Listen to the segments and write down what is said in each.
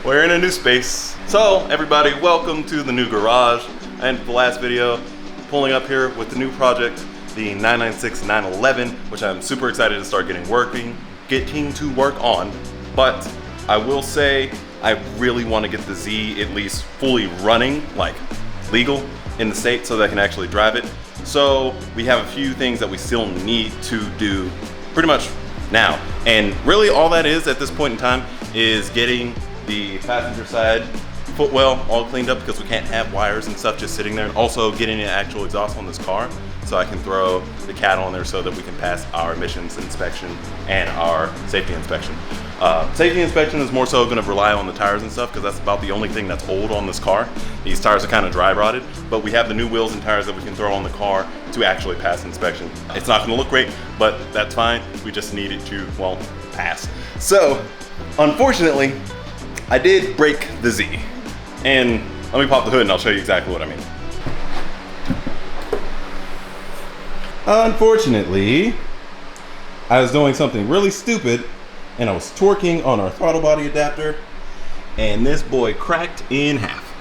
We're in a new space. So everybody, welcome to the new garage. And the last video, pulling up here with the new project, the 996-911, which I'm super excited to start getting to work on. But I will say, I really want to get the Z at least fully running, like legal in the state, so that I can actually drive it. So we have a few things that we still need to do pretty much now. And really all that is at this point in time is getting the passenger side footwell all cleaned up, because we can't have wires and stuff just sitting there, and also getting an actual exhaust on this car so I can throw the cat on there so that we can pass our emissions inspection and our safety inspection. Safety inspection is more so going to rely on the tires and stuff, because that's about the only thing that's old on this car. These tires are kind of dry rotted, but we have the new wheels and tires that we can throw on the car to actually pass inspection. It's not going to look great, but that's fine. We just need it to, well, pass. So unfortunately, I did break the Z. And let me pop the hood and I'll show you exactly what I mean. Unfortunately, I was doing something really stupid and I was torquing on our throttle body adapter, and this boy cracked in half.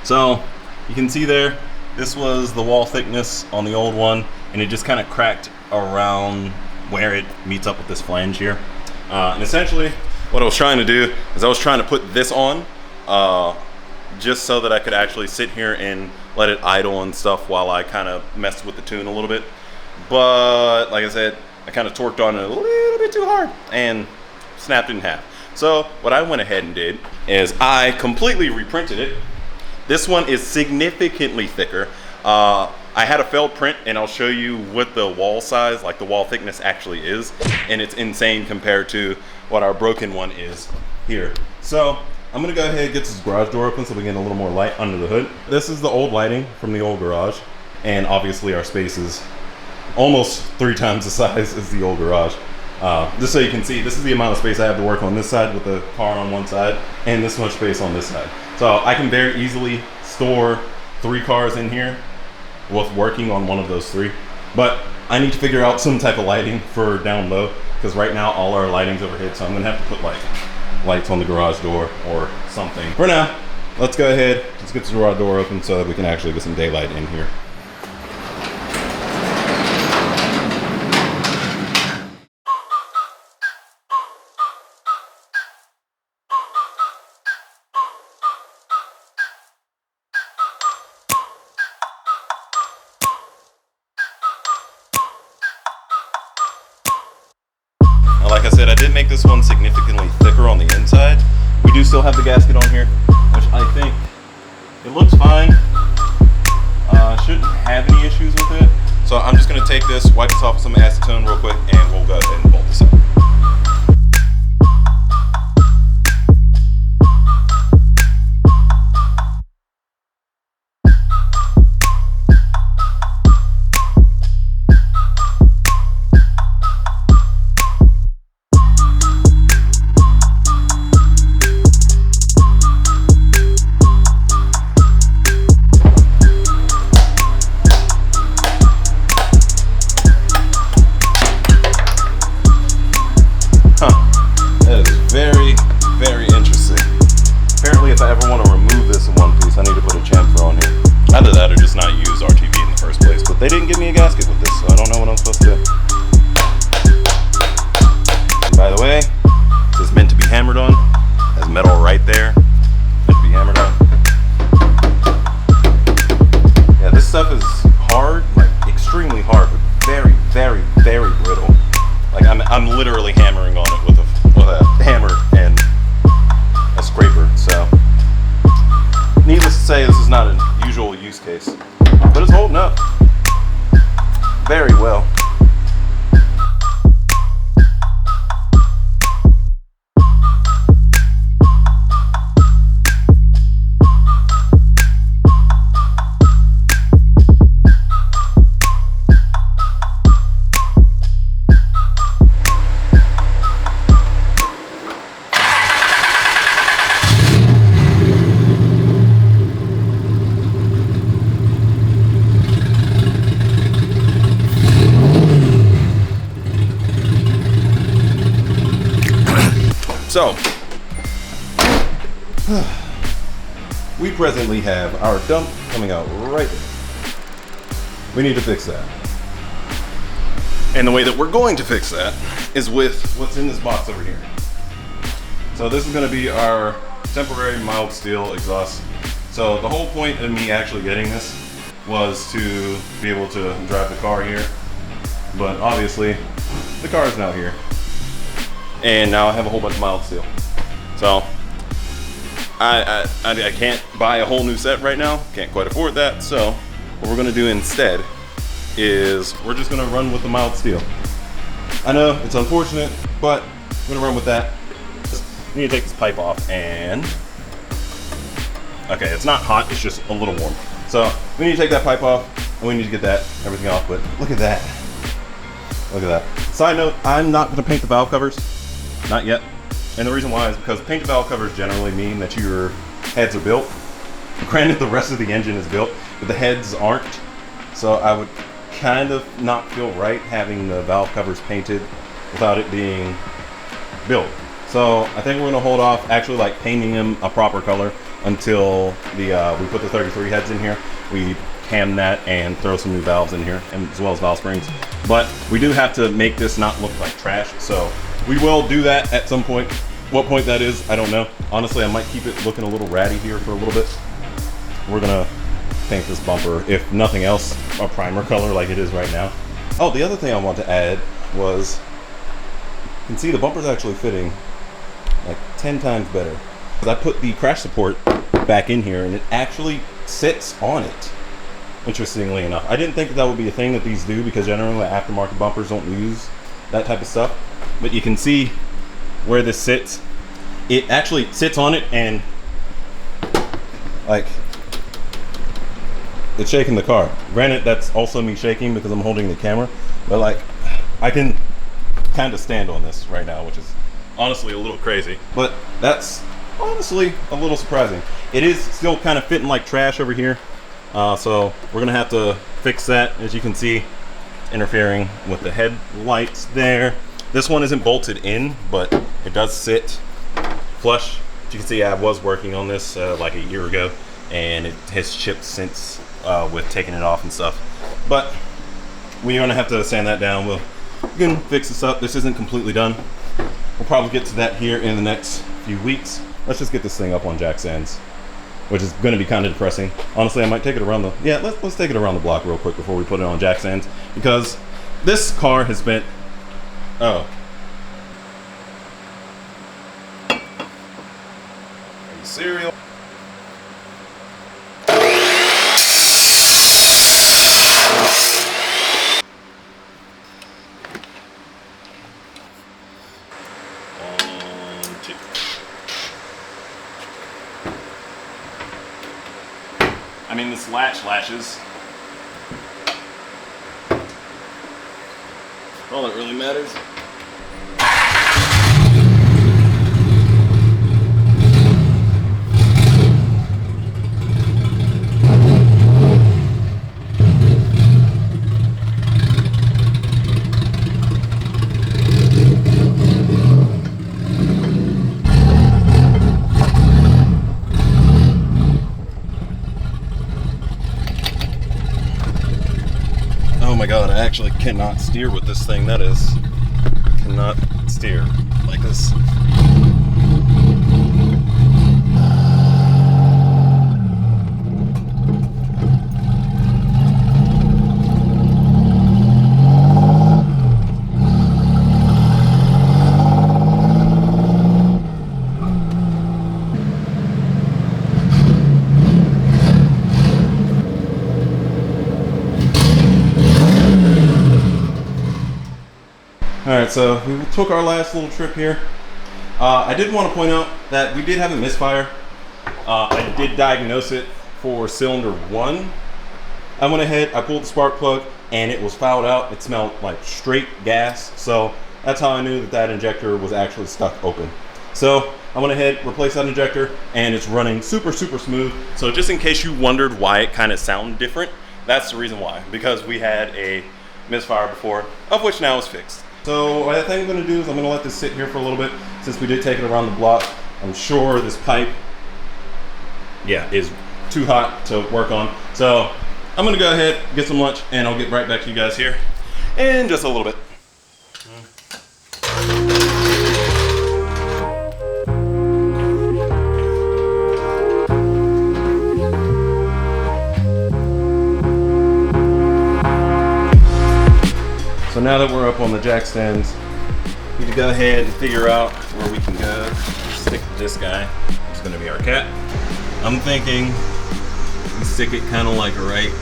So you can see there, this was the wall thickness on the old one, and it just kind of cracked around where it meets up with this flange here. And essentially what I was trying to do is I was trying to put this on just so that I could actually sit here and let it idle and stuff while I kind of messed with the tune a little bit. But like I said, I kind of torqued on it a little bit too hard and snapped it in half. So what I went ahead and did is I completely reprinted it. This one is significantly thicker. I had a failed print, and I'll show you what the wall size, like the wall thickness actually is, and it's insane compared to what our broken one is here. So I'm gonna go ahead and get this garage door open so we get a little more light under the hood. This is the old lighting from the old garage, and obviously our space is almost 3 times the size as the old garage. Just so you can see, this is the amount of space I have to work on this side with the car on one side, and this much space on this side. So I can very easily store 3 cars in here with working on one of those 3. But I need to figure out some type of lighting for down low, because right now all our lighting's overhead, so I'm gonna have to put like lights on the garage door or something. For now, let's go ahead, let's get the garage door open so that we can actually get some daylight in here. Like I said, I did make this one significantly thicker on the inside. We do still have the gasket on here, which I think it looks fine. Shouldn't have any issues with it. So I'm just gonna take this, wipe this off with some acetone real quick, and we'll go ahead and bolt this up. Very interesting. Apparently if I ever want to remove this in one piece, I need to put a chamfer on here. Either that or just not use RTV in the first place. But they didn't give me a gasket with this, so I don't know what I'm supposed to do. And by the way, this is meant to be hammered on. There's metal right there. Meant to be hammered on. Yeah, this stuff is hard, like extremely hard, but very, very, very brittle. Like I'm literally hammering on it with a hammer and a scraper. So needless to say, this is not a usual use case, but it's holding up very well. So We presently have our dump coming out right there. We need to fix that. And the way that we're going to fix that is with what's in this box over here. So this is going to be our temporary mild steel exhaust. So the whole point of me actually getting this was to be able to drive the car here. But obviously, the car is now here. And now I have a whole bunch of mild steel. So I can't buy a whole new set right now. Can't quite afford that. So what we're gonna do instead is we're just gonna run with the mild steel. I know it's unfortunate, but we're gonna run with that. We need to take this pipe off and, okay, it's not hot, it's just a little warm. So we need to take that pipe off and we need to get that, everything off, but look at that. Look at that. Side note, I'm not gonna paint the valve covers, not yet. And the reason why is because painted valve covers generally mean that your heads are built. Granted, the rest of the engine is built, but the heads aren't. So I would kind of not feel right having the valve covers painted without it being built. So I think we're gonna hold off actually like painting them a proper color until we put the 33 heads in here. We cam that and throw some new valves in here, and as well as valve springs. But we do have to make this not look like trash. So we will do that at some point. What point that is, I don't know. Honestly, I might keep it looking a little ratty here for a little bit. We're gonna paint this bumper, if nothing else, a primer color like it is right now. Oh, the other thing I want to add was, you can see the bumper's actually fitting like 10 times better. I put the crash support back in here and it actually sits on it. Interestingly enough, I didn't think that would be a thing that these do because generally aftermarket bumpers don't use that type of stuff. But you can see where this sits. It actually sits on it and like it's shaking the car. Granted, that's also me shaking because I'm holding the camera, but like I can kind of stand on this right now, which is honestly a little crazy, but that's honestly a little surprising. It is still kind of fitting like trash over here. So we're gonna have to fix that. As you can see, interfering with the headlights there. This one isn't bolted in, but it does sit flush. As you can see, I was working on this like a year ago, and it has chipped since with taking it off and stuff. But we're gonna have to sand that down. We can fix this up. This isn't completely done. We'll probably get to that here in the next few weeks. Let's just get this thing up on jack stands, which is going to be kind of depressing. Honestly, I might take it around the, yeah, let's take it around the block real quick before we put it on jack stands, because this car has been, oh. Are you serious? I mean, this latch latches. All that really matters. Oh my god, I actually cannot steer with this thing. That is, cannot steer like this. Alright, so we took our last little trip here. I did want to point out that we did have a misfire. I did diagnose it for cylinder 1. I went ahead, I pulled the spark plug, and it was fouled out. It smelled like straight gas, so that's how I knew that that injector was actually stuck open. So I went ahead, replaced that injector, and it's running super smooth. So just in case you wondered why it kind of sounded different, that's the reason why. Because we had a misfire before, of which now is fixed. So what I think I'm going to do is I'm going to let this sit here for a little bit, since we did take it around the block. I'm sure this pipe yeah, is too hot to work on. So I'm gonna go ahead, get some lunch, and I'll get right back to you guys here in just a little bit. So now that we're up on the jack stands, we need to go ahead and figure out where we can go stick this guy, which is gonna be our cat. I'm thinking we stick it kind of like right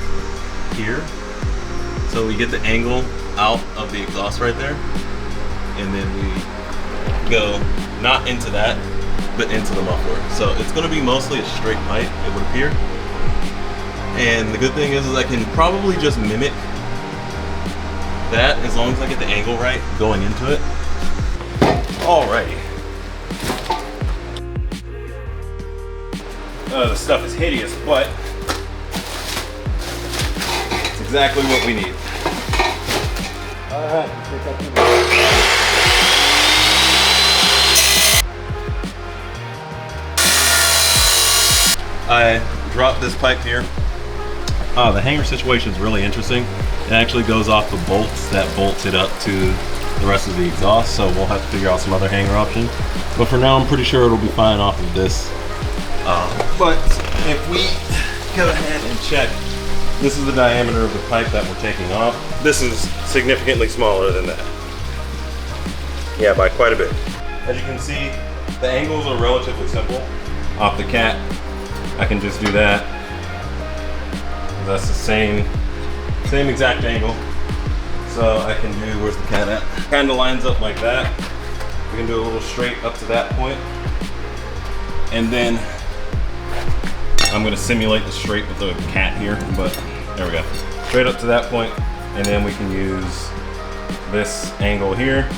here. So we get the angle out of the exhaust right there. And then we go not into that, but into the muffler. So it's gonna be mostly a straight pipe, it would appear. And the good thing is I can probably just mimic that as long as I get the angle right going into it. Alrighty. The stuff is hideous, but it's exactly what we need. I dropped this pipe here. The hanger situation is really interesting. It actually goes off the bolts that bolt it up to the rest of the exhaust, so we'll have to figure out some other hanger option. But for now, I'm pretty sure it'll be fine off of this. But if we go ahead and check, this is the diameter of the pipe that we're taking off. This is significantly smaller than that. Yeah, by quite a bit. As you can see, the angles are relatively simple. Off the cat, I can just do that. That's the same exact angle. So I can do, where's the cat at? Kind of lines up like that. We can do a little straight up to that point. And then I'm gonna simulate the straight with the cat here, but there we go. Straight up to that point, and then we can use this angle here.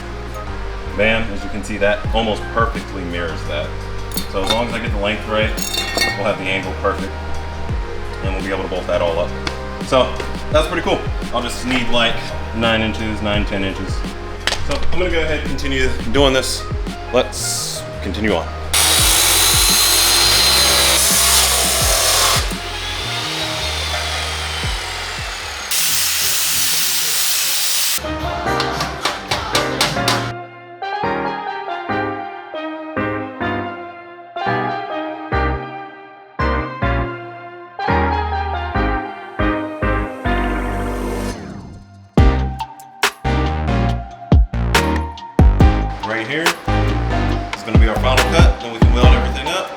Bam, as you can see, that almost perfectly mirrors that. So as long as I get the length right, we'll have the angle perfect, and we'll be able to bolt that all up. So that's pretty cool. I'll just need like 9 inches, 9, 10 inches. So I'm gonna go ahead and continue doing this. Let's continue on. Right here, it's going to be our final cut, then we can weld everything up.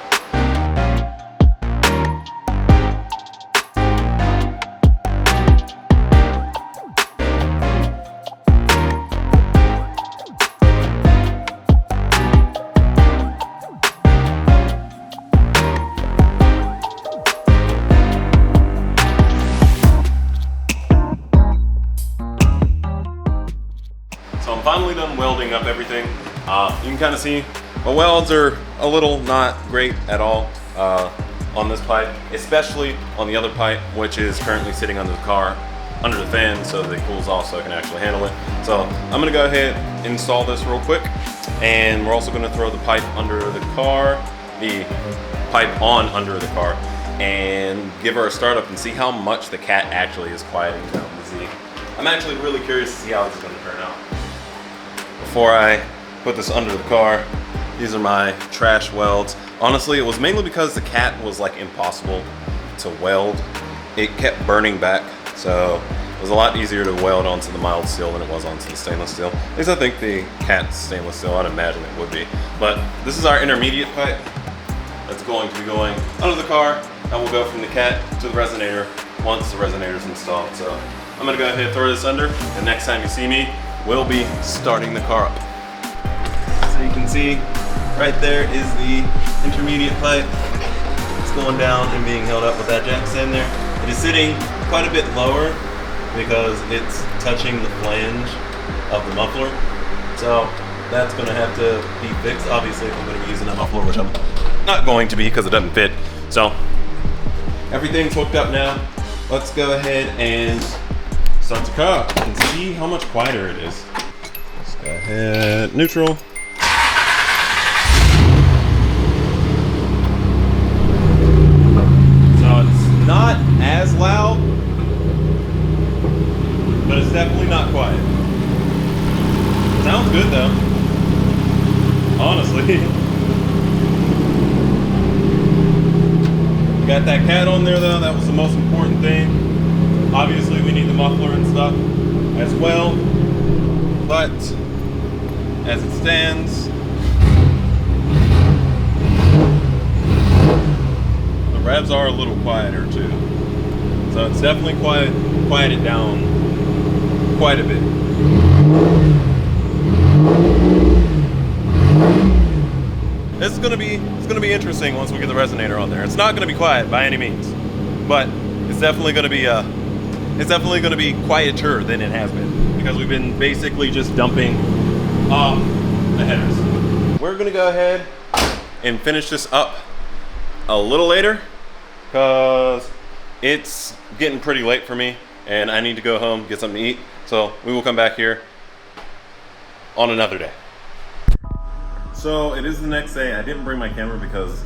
So I'm finally done welding up everything. You can kind of see my welds are a little not great at all on this pipe, especially on the other pipe, which is currently sitting under the car, under the fan, so that it cools off so I can actually handle it. So I'm gonna go ahead and install this real quick, and we're also gonna throw the pipe under the car, the pipe on under the car, and give her a startup and see how much the cat actually is quieting down the Z. I'm actually really curious to see how this is gonna turn out. Before I put this under the car, these are my trash welds. Honestly, it was mainly because the cat was like impossible to weld. It kept burning back, so it was a lot easier to weld onto the mild steel than it was onto the stainless steel. At least I think the cat's stainless steel, I'd imagine it would be. But this is our intermediate pipe that's going to be going under the car, and will go from the cat to the resonator once the resonator is installed. So I'm gonna go ahead and throw this under, and next time you see me, we'll be starting the car up. So you can see right there is the intermediate pipe. It's going down and being held up with that jack stand there. It is sitting quite a bit lower because it's touching the flange of the muffler. So that's gonna have to be fixed, obviously, if I'm gonna be using a muffler, which I'm not going to be because it doesn't fit. So everything's hooked up now. Let's go ahead and start the car and see how much quieter it is. Let's go ahead, neutral. honestly. We got that cat on there though, that was the most important thing. Obviously we need the muffler and stuff as well, but as it stands, the revs are a little quieter too. So it's definitely quieted down quite a bit. It's gonna be interesting once we get the resonator on there. It's not gonna be quiet by any means, but it's definitely gonna be quieter than it has been because we've been basically just dumping off the headers. We're gonna go ahead and finish this up a little later because it's getting pretty late for me and I need to go home, get something to eat. So we will come back here on another day. So it is the next day. I didn't bring my camera because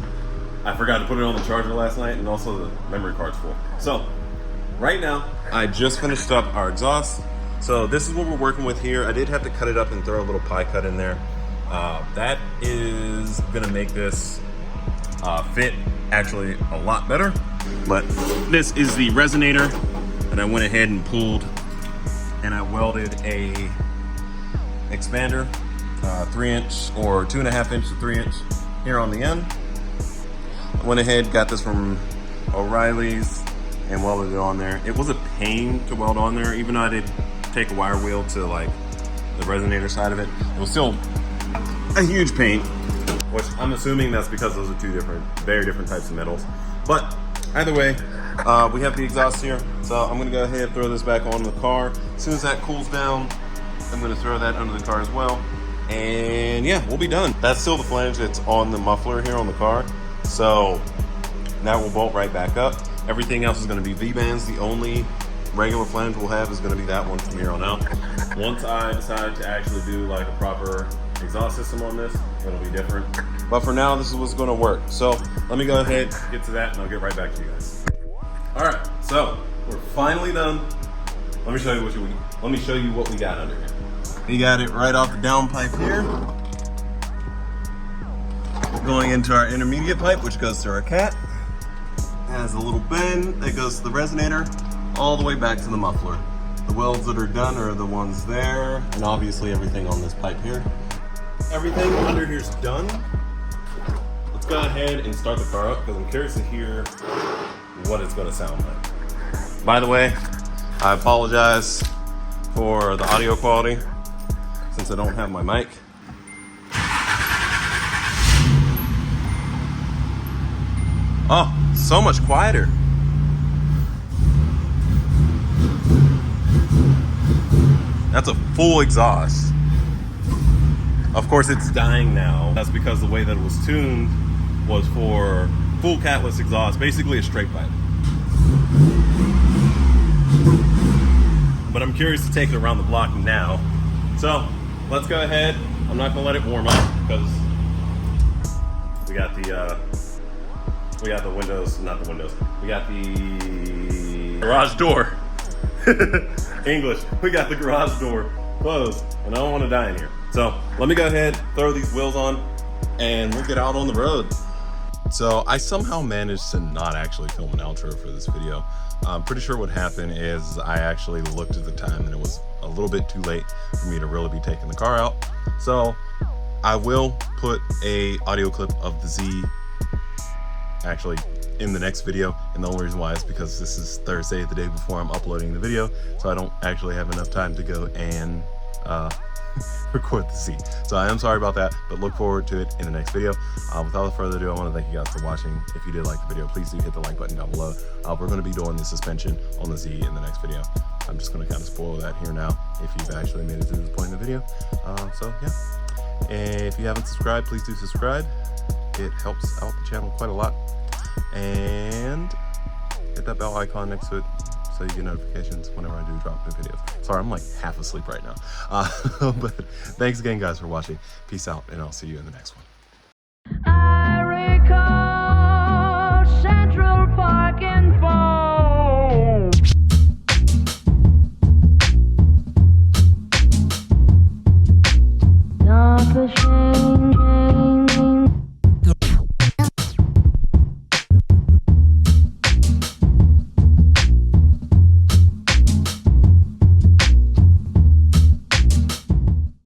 I forgot to put it on the charger last night and also the memory card's full. So right now, I just finished up our exhaust. So this is what we're working with here. I did have to cut it up and throw a little pie cut in there. That is gonna make this fit actually a lot better. But this is the resonator that I went ahead and pulled and I welded a expander, 3-inch or 2.5 inch to 3-inch here on the end. I went ahead, got this from O'Reilly's and welded it on there. It was a pain to weld on there, even though I did take a wire wheel to like the resonator side of it. It was still a huge pain, which I'm assuming that's because those are two very different types of metals. But either way, we have the exhaust here. So I'm gonna go ahead and throw this back on the car. As soon as that cools down, I'm gonna throw that under the car as well. And yeah, we'll be done. That's still the flange that's on the muffler here on the car. So that will bolt right back up. Everything else is gonna be V-bands. The only regular flange we'll have is gonna be that one from here on out. Once I decide to actually do like a proper exhaust system on this, it'll be different. But for now, this is what's gonna work. So let me go ahead, get to that, and I'll get right back to you guys. All right, so we're finally done. Let me show you what we got under here. We got it right off the downpipe here. Going into our intermediate pipe, which goes to our cat. Has a little bend that goes to the resonator, all the way back to the muffler. The welds that are done are the ones there, and obviously everything on this pipe here. Everything under here's done. Let's go ahead and start the car up because I'm curious to hear what it's gonna sound like. By the way, I apologize for the audio quality since I don't have my mic. Oh, so much quieter. That's a full exhaust. Of course, it's dying now. That's because the way that it was tuned was for full catless exhaust, basically a straight pipe. But I'm curious to take it around the block now. So let's go ahead. I'm not gonna let it warm up because we got the windows, not the windows. We got the garage door. English. We got the garage door closed, and I don't want to die in here. So let me go ahead, throw these wheels on, and we'll get out on the road. So I somehow managed to not actually film an outro for this video. I'm pretty sure what happened is I actually looked at the time and it was a little bit too late for me to really be taking the car out. So I will put a audio clip of the Z actually in the next video, and the only reason why is because this is Thursday, the day before I'm uploading the video, so I don't actually have enough time to go and record the Z. So I am sorry about that, but look forward to it in the next video. Without further ado, I want to thank you guys for watching. If you did like the video, please do hit the like button down below. We're going to be doing the suspension on the Z in the next video. I'm just going to kind of spoil that here now if you've actually made it to this point in the video. So yeah, and if you haven't subscribed, please do subscribe. It helps out the channel quite a lot. And hit that bell icon next to it so you get notifications whenever I do drop new videos. Sorry, I'm like half asleep right now. But thanks again, guys, for watching. Peace out, and I'll see you in the next one.